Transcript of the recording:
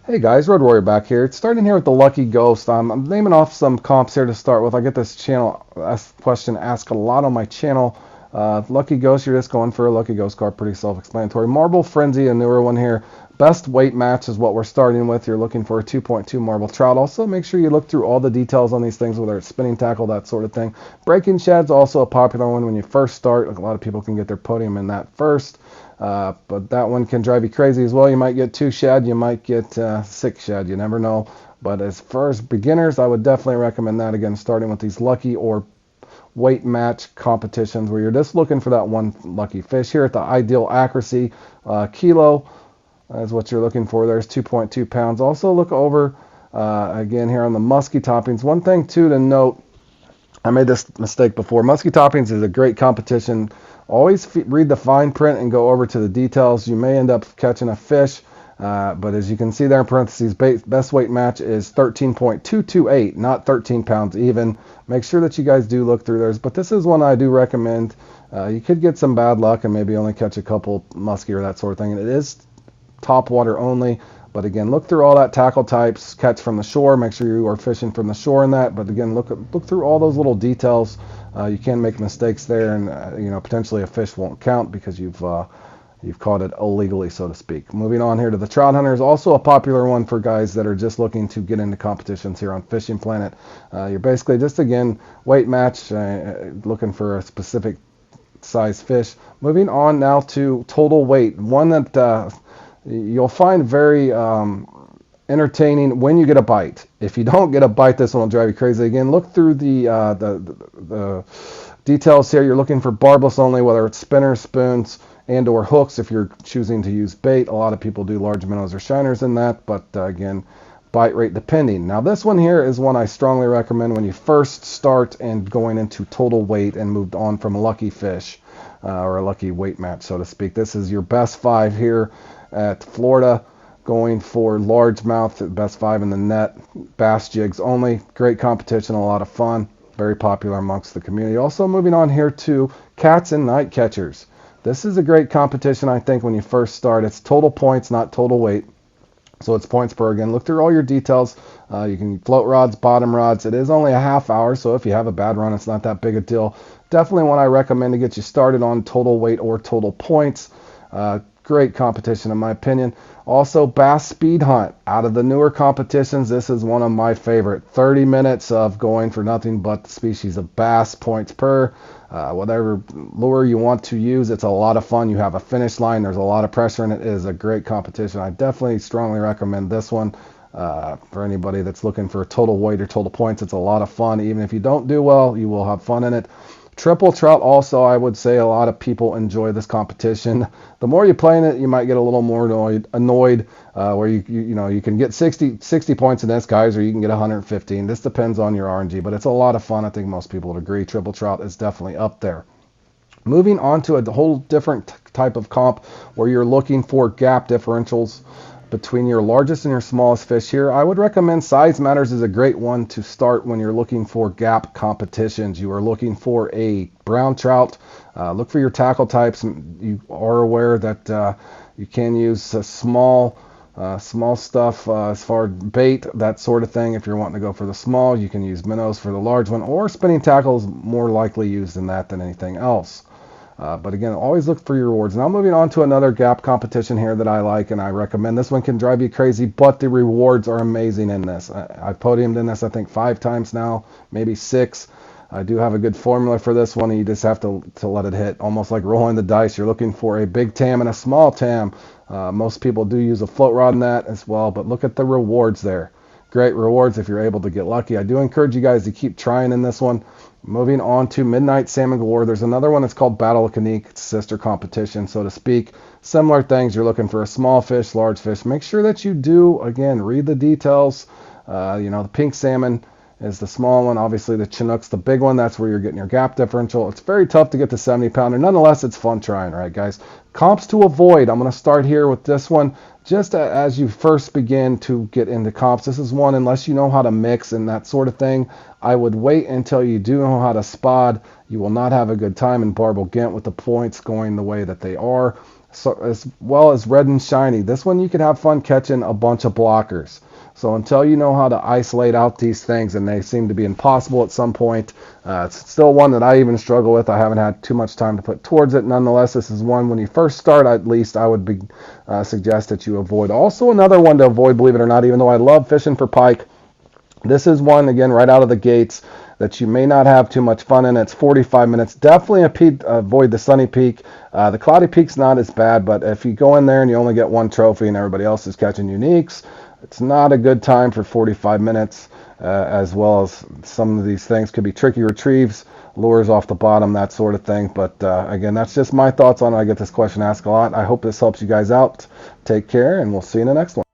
Hey guys, Road Warrior back here. It's starting here with the Lucky Ghost. I'm naming off some comps here to start with. I get this question asked a lot on my channel. Lucky Ghost, you're just going for a Lucky Ghost card, pretty self-explanatory. Marble Frenzy, a newer one here. Best weight match is what we're starting with. You're looking for a 2.2 Marble Trout. Also, make sure you look through all the details on these things, whether it's spinning tackle, that sort of thing. Breaking Shad's also a popular one when you first start. A lot of people can get their podium in that first. But that one can drive you crazy as well. You might get 2 shad, you might get 6 shad, you never know. But as far as beginners, I would definitely recommend that, again, starting with these lucky or weight match competitions where you're just looking for that one lucky fish. Here at the ideal accuracy, kilo is what you're looking for. There's 2.2 pounds. Also look over, again, here on the musky toppings. One thing, too, to note, I made this mistake before. Musky toppings is a great competition. Always read the fine print and go over to the details. You may end up catching a fish, but as you can see there in parentheses, best weight match is 13.228, not 13 pounds even. Make sure that you guys do look through theirs, but this is one I do recommend. You could get some bad luck and maybe only catch a couple musky or that sort of thing. And it is top water only. But again, look through all that tackle types, catch from the shore. Make sure you are fishing from the shore in that. But again, look through all those little details. You can make mistakes there, and potentially a fish won't count because you've caught it illegally, so to speak. Moving on here to the Trout Hunter is also a popular one for guys that are just looking to get into competitions here on Fishing Planet. You're basically just, again, weight match, looking for a specific size fish. Moving on now to total weight, one that you'll find very entertaining when you get a bite. If you don't get a bite, this one will drive you crazy. Again, look through the details here. You're looking for barbless only, whether it's spinners, spoons, and or hooks. If you're choosing to use bait, a lot of people do large minnows or shiners in that, but again, bite rate depending. Now this one here is one I strongly recommend when you first start and going into total weight and moved on from a lucky fish or a lucky weight match, so to speak. This is your best 5 here at Florida, going for largemouth, best 5 in the net, bass jigs only. Great competition, a lot of fun, very popular amongst the community. Also moving on here to cats and night catchers. This is a great competition, I think, when you first start. It's total points, not total weight. So it's points per. Again, look through all your details. You can float rods, bottom rods. It is only a half hour, so if you have a bad run, it's not that big a deal. Definitely one I recommend to get you started on total weight or total points. Great competition in my opinion. Also, Bass Speed Hunt. Out of the newer competitions, this is one of my favorite. 30 minutes of going for nothing but the species of bass, points per. Whatever lure you want to use, it's a lot of fun. You have a finish line. There's a lot of pressure, and it is a great competition. I definitely strongly recommend this one for anybody that's looking for total weight or total points. It's a lot of fun. Even if you don't do well, you will have fun in it. Triple trout also, I would say a lot of people enjoy this competition. The more you play in it, you might get a little more annoyed where you can get 60 points in this, guys, or you can get 115. This depends on your RNG, but it's a lot of fun. I think most people would agree. Triple trout is definitely up there. Moving on to a whole different type of comp where you're looking for gap differentials between your largest and your smallest fish here. I would recommend Size Matters is a great one to start when you're looking for gap competitions. You are looking for a brown trout. Look for your tackle types. You are aware that you can use small stuff as far as bait, that sort of thing. If you're wanting to go for the small, you can use minnows for the large one, or spinning tackle is more likely used in that than anything else. But again, always look for your rewards. Now moving on to another gap competition here that I like and I recommend. This one can drive you crazy, but the rewards are amazing in this. I've podiumed in this, I think, 5 times now, maybe 6. I do have a good formula for this one, and you just have to let it hit. Almost like rolling the dice. You're looking for a big tam and a small tam. Most people do use a float rod in that as well, but look at the rewards there. Great rewards if you're able to get lucky. I do encourage you guys to keep trying in this one. Moving on to Midnight Salmon Galore. There's another one that's called Battle of Kanique. It's a sister competition, so to speak. Similar things. You're looking for a small fish, large fish. Make sure that you do, again, read the details. The pink salmon is the small one. Obviously, the Chinook's the big one. That's where you're getting your gap differential. It's very tough to get the 70-pounder. Nonetheless, it's fun trying, right, guys? Comps to avoid. I'm going to start here with this one. Just as you first begin to get into comps, this is one, unless you know how to mix and that sort of thing, I would wait until you do know how to spot. You will not have a good time in Barbel Ghent with the points going the way that they are. so, as well as red and shiny. This one you could have fun catching a bunch of blockers. So until you know how to isolate out these things, and they seem to be impossible at some point, it's still one that I even struggle with. I haven't had too much time to put towards it. Nonetheless, this is one when you first start, at least I would suggest that you avoid. Also another one to avoid, believe it or not, even though I love fishing for pike, this is one, again, right out of the gates that you may not have too much fun in. It's 45 minutes. Definitely avoid the sunny peak. The cloudy peak's not as bad, but if you go in there and you only get one trophy and everybody else is catching uniques, it's not a good time for 45 minutes, as well as some of these things could be tricky retrieves, lures off the bottom, that sort of thing. But again, that's just my thoughts on it. I get this question asked a lot. I hope this helps you guys out. Take care, and we'll see you in the next one.